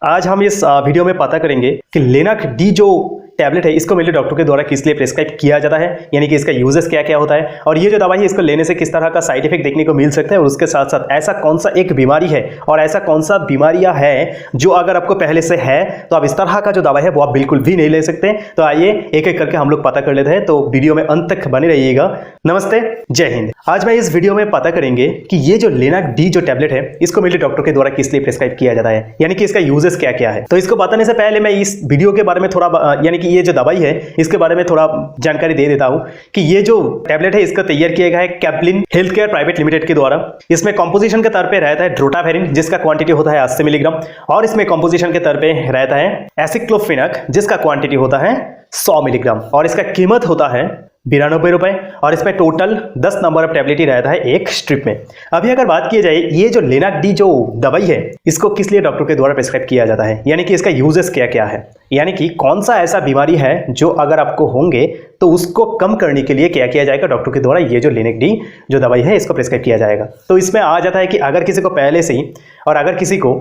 आज हम इस वीडियो में पता करेंगे कि लिनक डी जो टैबलेट है इसको मेरे डॉक्टर के द्वारा किस लिए प्रेस्क्राइब किया जाता है, यानी कि इसका यूजेस क्या क्या होता है और ये जो दवाई है इसको लेने से किस तरह का साइड इफेक्ट देखने को मिल सकता है और उसके साथ साथ ऐसा कौन सा एक बीमारी है और ऐसा कौन सा बीमारियां है जो अगर आपको पहले से है तो आप इस तरह का जो दवाई है वो आप बिल्कुल भी नहीं ले सकते। तो आइए एक एक करके हम लोग पता कर लेते हैं, तो वीडियो में अंत तक बने रहिएगा। नमस्ते, जय हिंद। आज मैं इस वीडियो में पता करेंगे कि ये जो लिनक डी जो टैबलेट है इसको मेरे डॉक्टर के द्वारा किस लिए प्रेस्क्राइब किया जाता है, यानी कि इसका यूजेस क्या क्या है। तो इसको बताने से पहले मैं इस वीडियो के बारे में थोड़ा यानी कि ये जो दवाई है इसके बारे में थोड़ा जानकारी दे देता हूं कि ये जो टैबलेट है इसका तैयार किया गया है Caplin health care private limited के द्वारा। इसमें कंपोजिशन के तौर पे रहता है ड्रोटाफेरिन जिसका क्वांटिटी होता है 80 मिलीग्राम और इसमें कंपोजिशन के तौर पे रहता है एसिक्लोफेनाक जिसका क्वांटिटी होता है 100 मिलीग्राम और इसका कीमत होता है 92 रुपए और इसमें टोटल 10 नंबर ऑफ टैबलेट ही रहता है एक स्ट्रिप में। अभी अगर बात की जाए ये जो लिनक डी जो दवाई है इसको किस लिए डॉक्टर के द्वारा प्रेस्क्राइब किया जाता है, यानी कि इसका यूजेस क्या क्या है, यानी कि कौन सा ऐसा बीमारी है जो अगर आपको होंगे तो उसको कम करने के लिए क्या किया जाएगा डॉक्टर के द्वारा ये जो लिनक डी जो दवाई है इसको प्रेस्क्राइब किया जाएगा। तो इसमें आ जाता है कि अगर किसी को पहले से ही और अगर किसी को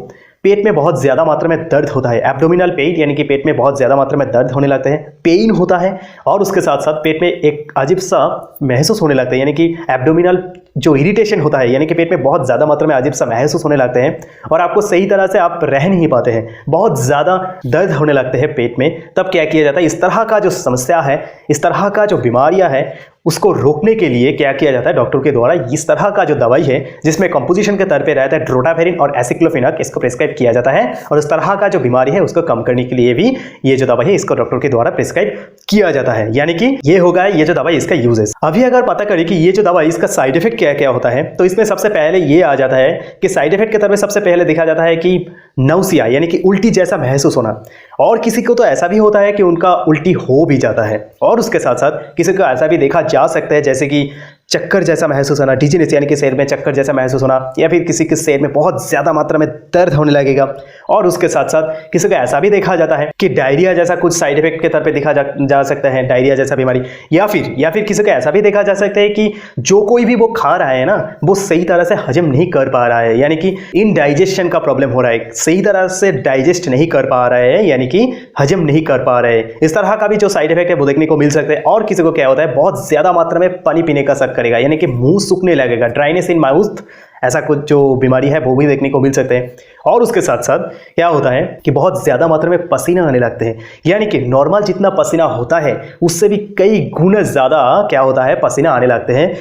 पेट में बहुत ज़्यादा मात्रा में दर्द होता है, एब्डोमिनल पेन यानी कि पेट में बहुत ज़्यादा मात्रा में दर्द होने लगते हैं, पेन होता है और उसके साथ साथ पेट में एक अजीब सा महसूस होने लगता है, यानी कि एब्डोमिनल जो इरिटेशन होता है यानी कि पेट में बहुत ज़्यादा मात्रा में अजीब सा महसूस होने लगते हैं और आपको सही तरह से आप रह नहीं पाते हैं, बहुत ज़्यादा दर्द होने लगते हैं पेट में, तब क्या किया जाता है इस तरह का जो समस्या है, इस तरह का जो बीमारियां है उसको रोकने के लिए क्या किया जाता है डॉक्टर के द्वारा इस तरह का जो दवाई है जिसमें कंपोजिशन के तौर पे रहता है ड्रोटाफेरिन और एसिक्लोफेनाक इसको प्रेस्क्राइब किया जाता है और उस तरह का जो बीमारी है उसको कम करने के लिए भी ये जो दवाई है इसको डॉक्टर के द्वारा प्रेस्क्राइब किया जाता है, यानी कि ये होगा ये जो दवाई इसका यूजेस। अभी अगर पता करें कि ये जो दवाई इसका साइड इफेक्ट क्या क्या होता है तो इसमें सबसे पहले ये आ जाता है कि साइड इफेक्ट के तौर पर सबसे पहले देखा जाता है कि नौसिया यानी कि उल्टी जैसा महसूस होना, और किसी को तो ऐसा भी होता है कि उनका उल्टी हो भी जाता है और उसके साथ साथ किसी को ऐसा भी देखा जा सकता है जैसे कि चक्कर जैसा महसूस होना, डिजीनेस यानी कि सिर में चक्कर जैसा महसूस होना, या फिर किसी के सिर में बहुत ज़्यादा मात्रा में दर्द होने लगेगा और उसके साथ साथ किसी को ऐसा भी देखा जाता है कि डायरिया जैसा कुछ साइड इफेक्ट के तौर पे देखा जा सकता है, डायरिया जैसा बीमारी, या फिर किसी को ऐसा भी देखा जा सकता है कि जो कोई भी वो खा रहा है ना वो सही तरह से हजम नहीं कर पा रहा है, यानी कि इनडाइजेशन का प्रॉब्लम हो रहा है, सही तरह से डाइजेस्ट नहीं कर पा रहा है, यानी कि हजम नहीं कर पा रहे हैं। इस तरह का भी जो साइड इफेक्ट है वो देखने को मिल सकता है। और किसी को क्या होता है बहुत ज़्यादा मात्रा में पानी पीने का शक करेगा, यानी कि मुंह सूखने लगेगा, ड्राइनेस इन माउथ, ऐसा कुछ जो बीमारी है वो भी देखने को मिल सकते हैं। और उसके साथ साथ क्या होता है कि बहुत ज़्यादा मात्रा में पसीना आने लगते हैं, यानी कि नॉर्मल जितना पसीना होता है उससे भी कई गुना ज़्यादा क्या होता है पसीना आने लगते हैं।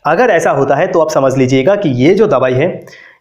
अगर ऐसा होता है तो आप समझ लीजिएगा कि ये जो दवाई है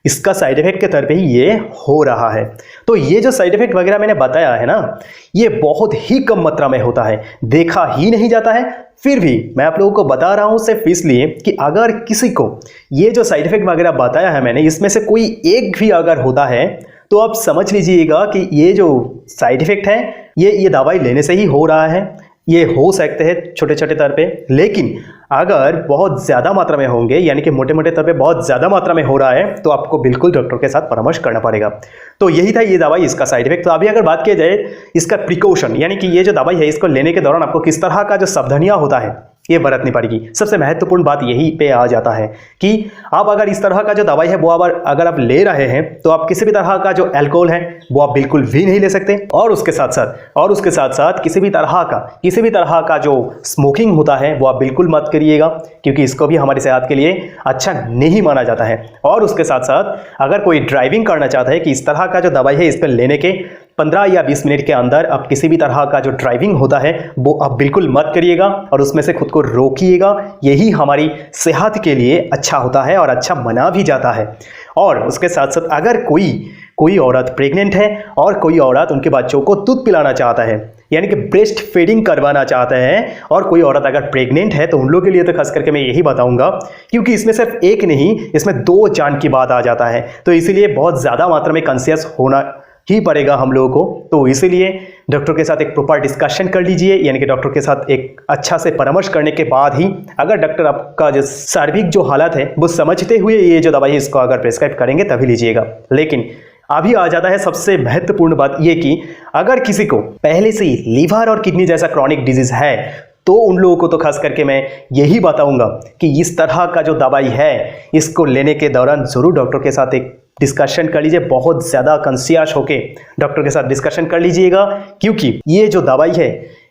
इसका साइड इफेक्ट के तौर पे ही ये हो रहा है। तो ये जो साइड इफेक्ट वगैरह मैंने बताया है ना ये बहुत ही कम मात्रा में होता है, देखा ही नहीं जाता है, फिर भी मैं आप लोगों को बता रहा हूं सिर्फ इसलिए कि अगर किसी को ये जो साइड इफेक्ट वगैरह बताया है मैंने इसमें से कोई एक भी अगर होता है तो आप समझ लीजिएगा कि ये जो साइड इफेक्ट है ये दवाई लेने से ही हो रहा है। ये हो सकते हैं छोटे छोटे तौर पे, लेकिन अगर बहुत ज़्यादा मात्रा में होंगे यानी कि मोटे मोटे तौर पे बहुत ज़्यादा मात्रा में हो रहा है तो आपको बिल्कुल डॉक्टर के साथ परामर्श करना पड़ेगा। तो यही था ये दवाई इसका साइड इफेक्ट। तो अभी अगर बात की जाए इसका प्रिकॉशन यानी कि ये जो दवाई है इसको लेने के दौरान आपको किस तरह का जो सावधानियां होता है ये बरतनी पड़ेगी। सबसे महत्वपूर्ण बात यही पे आ जाता है कि आप अगर इस तरह का जो दवाई है वो अगर आप ले रहे हैं तो आप किसी भी तरह का जो अल्कोहल है वो आप बिल्कुल भी नहीं ले सकते, और उसके साथ साथ किसी भी तरह का जो स्मोकिंग होता है वो आप बिल्कुल मत करिएगा क्योंकि इसको भी हमारी सेहत के लिए अच्छा नहीं माना जाता है। और उसके साथ साथ अगर कोई ड्राइविंग करना चाहता है कि इस तरह का जो दवाई है इसको लेने के 15 या 20 मिनट के अंदर आप किसी भी तरह का जो ड्राइविंग होता है वो आप बिल्कुल मत करिएगा और उसमें से खुद को रोकिएगा, यही हमारी सेहत के लिए अच्छा होता है और अच्छा माना भी जाता है। और उसके साथ साथ अगर कोई औरत प्रेग्नेंट है और कोई औरत उनके बच्चों को दूध पिलाना चाहता है यानी कि ब्रेस्ट फीडिंग करवाना चाहते हैं और कोई औरत अगर प्रेग्नेंट है तो उन लोगों के लिए तो खास करके मैं यही बताऊंगा क्योंकि इसमें सिर्फ एक नहीं इसमें 2 जान की बात आ जाता है, तो इसीलिए बहुत ज़्यादा मात्रा में कॉन्शियस होना ही पड़ेगा हम लोगों को। तो इसीलिए डॉक्टर के साथ एक प्रॉपर डिस्कशन कर लीजिए, यानी कि डॉक्टर के साथ एक अच्छा से परामर्श करने के बाद ही अगर डॉक्टर आपका जो शारीरिक जो हालत है वो समझते हुए ये जो दवाई है इसको अगर प्रेस्क्राइब करेंगे तभी लीजिएगा। लेकिन अभी आ जाता है सबसे महत्वपूर्ण बात ये कि अगर किसी को पहले से ही लीवर और किडनी जैसा क्रॉनिक डिजीज है तो उन लोगों को तो खास करके मैं यही बताऊंगा कि इस तरह का जो दवाई है इसको लेने के दौरान जरूर डॉक्टर के साथ एक डिस्कशन कर लीजिए, बहुत ज़्यादा कंसियस होके डॉक्टर के साथ डिस्कशन कर लीजिएगा, क्योंकि ये जो दवाई है,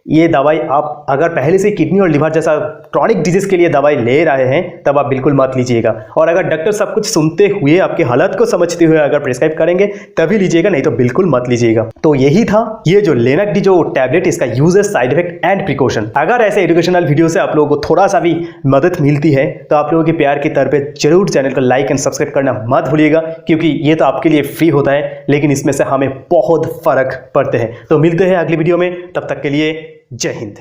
ये दवाई आप अगर पहले से किडनी और लिवर जैसा क्रॉनिक डिजीज के लिए दवाई ले रहे हैं तब आप बिल्कुल मत लीजिएगा। और अगर डॉक्टर सब कुछ सुनते हुए आपके हालत को समझते हुए अगर प्रिस्क्राइब करेंगे तभी लीजिएगा, नहीं तो बिल्कुल मत लीजिएगा। तो यही था ये जो लेनाक डी जो टैबलेट, इसका uses, side effect and precaution. अगर ऐसे एजुकेशनल वीडियो से आप लोगों को थोड़ा सा भी मदद मिलती है तो आप लोगों के प्यार की तरफ पे जरूर चैनल को लाइक एंड सब्सक्राइब करना मत भूलिएगा, क्योंकि ये तो आपके लिए फ्री होता है लेकिन इसमें से हमें बहुत फर्क पड़ते हैं। तो मिलते हैं अगली वीडियो में, तब तक के लिए जय हिंद।